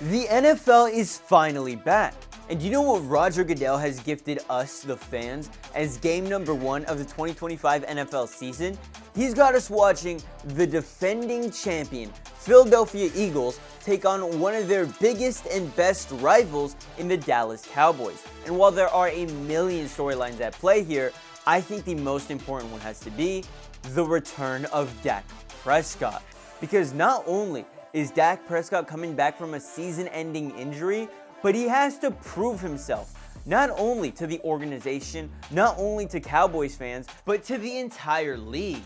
The NFL is finally back. And do you know what Roger Goodell has gifted us, the fans, as game number 1 of the 2025 NFL season? He's got us watching the defending champion, Philadelphia Eagles, take on one of their biggest and best rivals in the Dallas Cowboys. And while there are a million storylines at play here, I think the most important one has to be the return of Dak Prescott. Because not only is Dak Prescott coming back from a season-ending injury, but he has to prove himself, not only to the organization, not only to Cowboys fans, but to the entire league.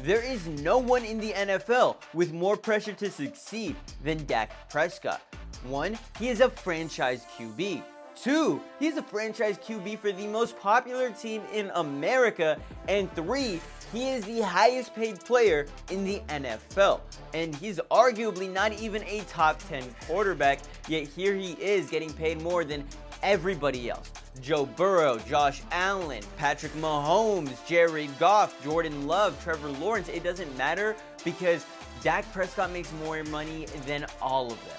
There is no one in the NFL with more pressure to succeed than Dak Prescott. 1, he is a franchise QB. 2, he's a franchise QB for the most popular team in America. And 3, he is the highest paid player in the NFL. And he's arguably not even a top 10 quarterback, yet here he is getting paid more than everybody else. Joe Burrow, Josh Allen, Patrick Mahomes, Jared Goff, Jordan Love, Trevor Lawrence. It doesn't matter because Dak Prescott makes more money than all of them.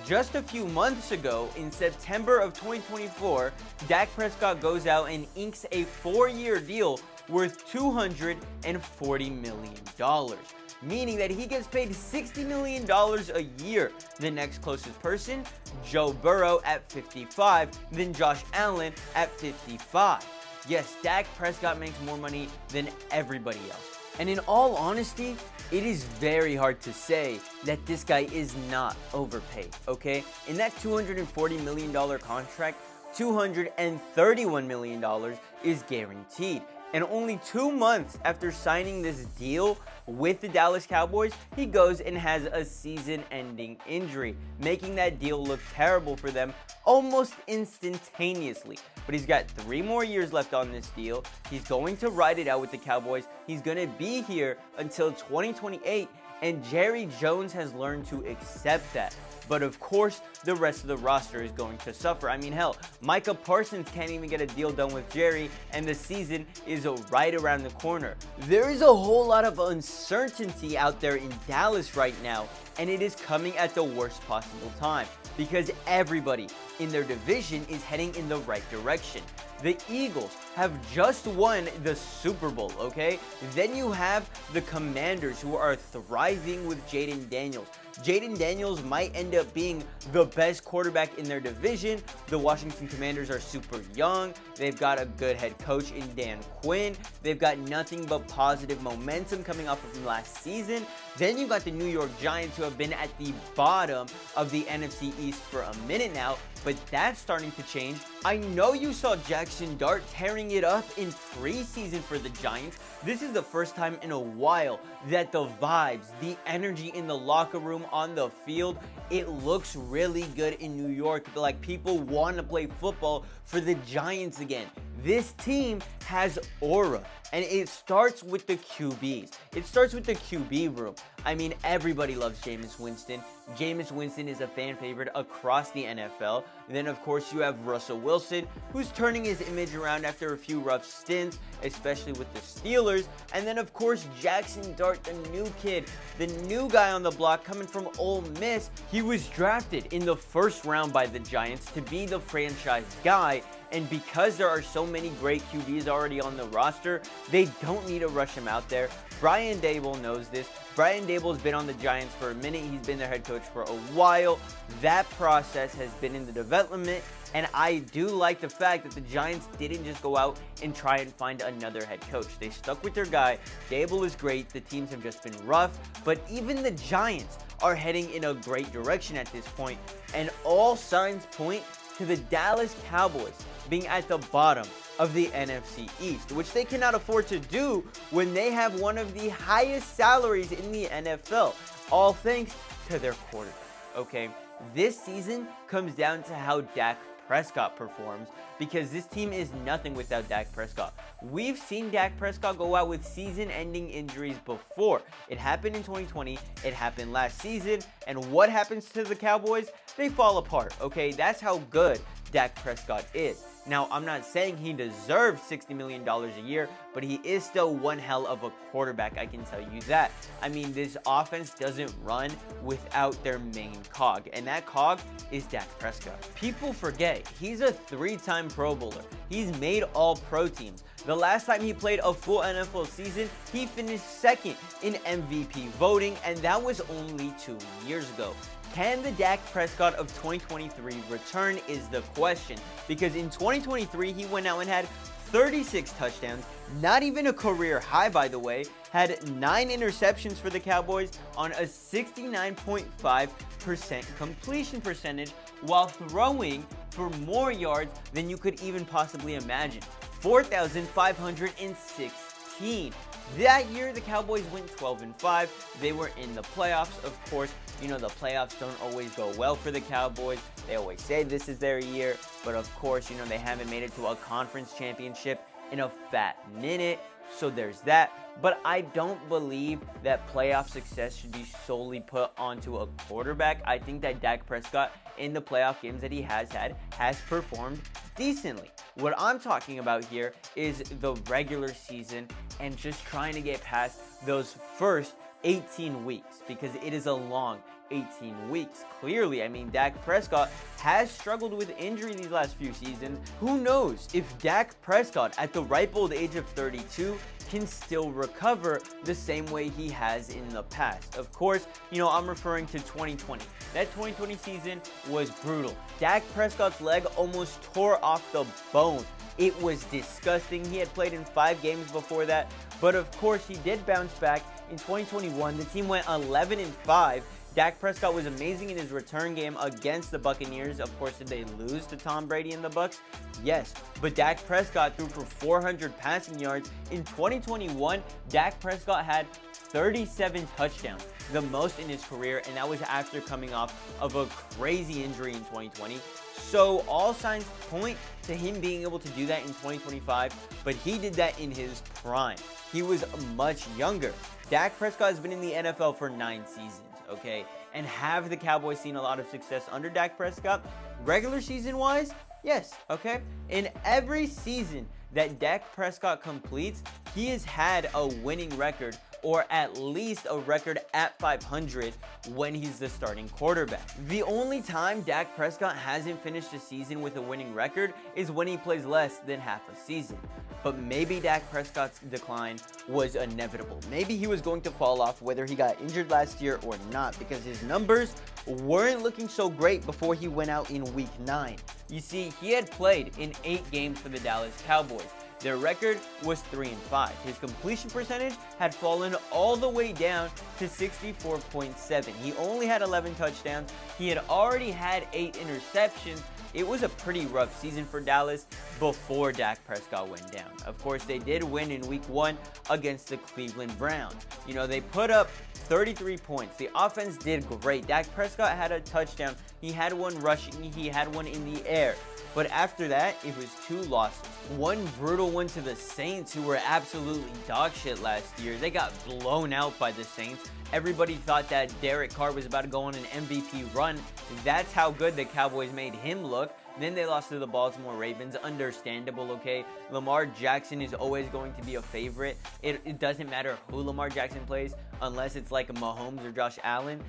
Just a few months ago, in September of 2024, Dak Prescott goes out and inks a 4-year deal worth $240 million, meaning that he gets paid $60 million a year. The next closest person, Joe Burrow at 55, then Josh Allen at 55. Yes, Dak Prescott makes more money than everybody else. And in all honesty, it is very hard to say that this guy is not overpaid, okay? In that $240 million contract, $231 million is guaranteed. And only 2 months after signing this deal with the Dallas Cowboys, he goes and has a season-ending injury, making that deal look terrible for them almost instantaneously. But he's got 3 more years left on this deal. He's going to ride it out with the Cowboys. He's going to be here until 2028, and Jerry Jones has learned to accept that. But of course, the rest of the roster is going to suffer. I mean, hell, Micah Parsons can't even get a deal done with Jerry, and the season is right around the corner. There is a whole lot of uncertainty out there in Dallas right now, and it is coming at the worst possible time because everybody in their division is heading in the right direction. The Eagles have just won the Super Bowl, okay? Then you have the Commanders, who are thriving with Jayden Daniels. Jayden Daniels might end up being the best quarterback in their division. The Washington Commanders are super young. They've got a good head coach in Dan Quinn. They've got nothing but positive momentum coming off of last season. Then you got the New York Giants, who have been at the bottom of the NFC East for a minute now, but that's starting to change. I know you saw Jackson Dart tearing it up in preseason for the Giants. This is the first time in a while that the vibes, the energy in the locker room, on the field, it looks really good in New York. Like, people want to play football for the Giants again. This team has aura, and it starts with the QBs. It starts with the QB room. I mean, everybody loves Jameis Winston. Jameis Winston is a fan favorite across the NFL. And then, of course, you have Russell Wilson, who's turning his image around after a few rough stints, especially with the Steelers. And then, of course, Jackson Dart, the new kid, the new guy on the block coming from Ole Miss. He was drafted in the 1st round by the Giants to be the franchise guy. And because there are so many great QBs already on the roster, they don't need to rush him out there. Brian Daboll knows this. Brian Daboll's been on the Giants for a minute. He's been their head coach for a while. That process has been in the development, and I do like the fact that the Giants didn't just go out and try and find another head coach. They stuck with their guy. Daboll is great. The teams have just been rough, but even the Giants are heading in a great direction at this point, and all signs point to the Dallas Cowboys being at the bottom of the NFC East, which they cannot afford to do when they have one of the highest salaries in the NFL, all thanks to their quarterback, okay? This season comes down to how Dak Prescott performs, because this team is nothing without Dak Prescott. We've seen Dak Prescott go out with season-ending injuries before. It happened in 2020, it happened last season, and what happens to the Cowboys? They fall apart, okay? That's how good Dak Prescott is. Now, I'm not saying he deserves $60 million a year, but he is still one hell of a quarterback, I can tell you that. I mean, this offense doesn't run without their main cog, and that cog is Dak Prescott. People forget, he's a 3-time Pro Bowler. He's made all-pro teams. The last time he played a full NFL season, he finished second in MVP voting, and that was only 2 years ago. Can the Dak Prescott of 2023 return is the question, because in 2023 he went out and had 36 touchdowns, not even a career high by the way, had 9 interceptions for the Cowboys on a 69.5% completion percentage while throwing for more yards than you could even possibly imagine, 4,516. That year, the Cowboys went 12-5. They were in the playoffs. Of course, you know, the playoffs don't always go well for the Cowboys. They always say this is their year. But of course, you know, they haven't made it to a conference championship in a fat minute. So there's that. But I don't believe that playoff success should be solely put onto a quarterback. I think that Dak Prescott, in the playoff games that he has had, has performed decently. What I'm talking about here is the regular season and just trying to get past those first 18 weeks, because it is a long 18 weeks. Clearly, I mean, Dak Prescott has struggled with injury these last few seasons. Who knows if Dak Prescott, at the ripe old age of 32, can still recover the same way he has in the past. Of course, you know, I'm referring to 2020. That 2020 season was brutal. Dak Prescott's leg almost tore off the bone. It was disgusting. He had played in 5 games before that, but of course he did bounce back. In 2021, the team went 11-5. Dak Prescott was amazing in his return game against the Buccaneers. Of course, did they lose to Tom Brady and the Bucs? Yes, but Dak Prescott threw for 400 passing yards. In 2021, Dak Prescott had 37 touchdowns, the most in his career, and that was after coming off of a crazy injury in 2020. So all signs point to him being able to do that in 2025, but he did that in his prime. He was much younger. Dak Prescott has been in the NFL for 9 seasons, okay? And have the Cowboys seen a lot of success under Dak Prescott? Regular season-wise, yes, okay? In every season that Dak Prescott completes, he has had a winning record, or at least a record at 500 when he's the starting quarterback. The only time Dak Prescott hasn't finished a season with a winning record is when he plays less than half a season. But maybe Dak Prescott's decline was inevitable. Maybe he was going to fall off whether he got injured last year or not, because his numbers weren't looking so great before he went out in week 9. You see, he had played in 8 games for the Dallas Cowboys. Their record was 3-5. His completion percentage had fallen all the way down to 64.7. He only had 11 touchdowns. He had already had 8 interceptions. It was a pretty rough season for Dallas before Dak Prescott went down. Of course, they did win in week 1 against the Cleveland Browns. You know, they put up 33 points. The offense did great. Dak Prescott had a touchdown. He had one rushing. He had one in the air. But after that, it was 2 losses. One brutal one to the Saints, who were absolutely dog shit last year. They got blown out by the Saints. Everybody thought that Derek Carr was about to go on an MVP run. That's how good the Cowboys made him look. Then they lost to the Baltimore Ravens. Understandable, okay? Lamar Jackson is always going to be a favorite. It doesn't matter who Lamar Jackson plays, unless it's like Mahomes or Josh Allen.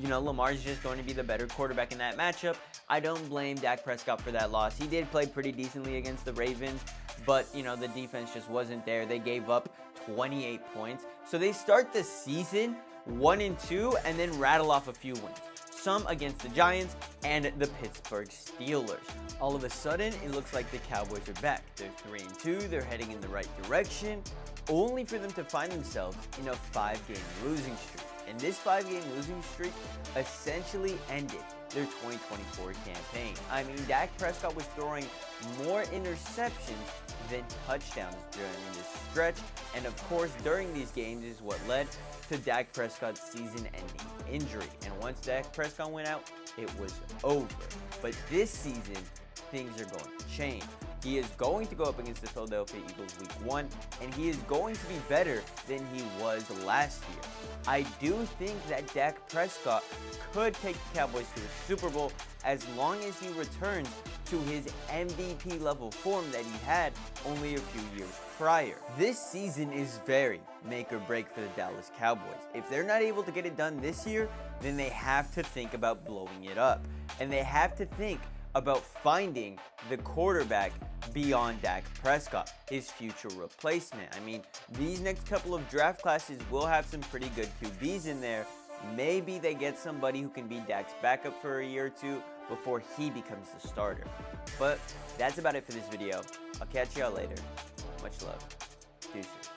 You know, Lamar's just going to be the better quarterback in that matchup. I don't blame Dak Prescott for that loss. He did play pretty decently against the Ravens, but, you know, the defense just wasn't there. They gave up 28 points. So they start the season 1-2 and then rattle off a few wins. Some against the Giants and the Pittsburgh Steelers. All of a sudden, it looks like the Cowboys are back. They're 3-2, they're heading in the right direction, only for them to find themselves in a 5-game losing streak. And this 5-game losing streak essentially ended their 2024 campaign. I mean, Dak Prescott was throwing more interceptions than touchdowns during this stretch. And of course, during these games is what led to Dak Prescott's season-ending injury. And once Dak Prescott went out, it was over. But this season, things are going to change. He is going to go up against the Philadelphia Eagles week 1, and he is going to be better than he was last year. I do think that Dak Prescott could take the Cowboys to the Super Bowl as long as he returns to his MVP level form that he had only a few years prior. This season is very make or break for the Dallas Cowboys. If they're not able to get it done this year, then they have to think about blowing it up. And they have to think about finding the quarterback beyond Dak Prescott, his future replacement. I mean, these next couple of draft classes will have some pretty good QBs in there. Maybe they get somebody who can be Dak's backup for a year or two before he becomes the starter. But that's about it for this video. I'll catch y'all later. Much love. Deuces.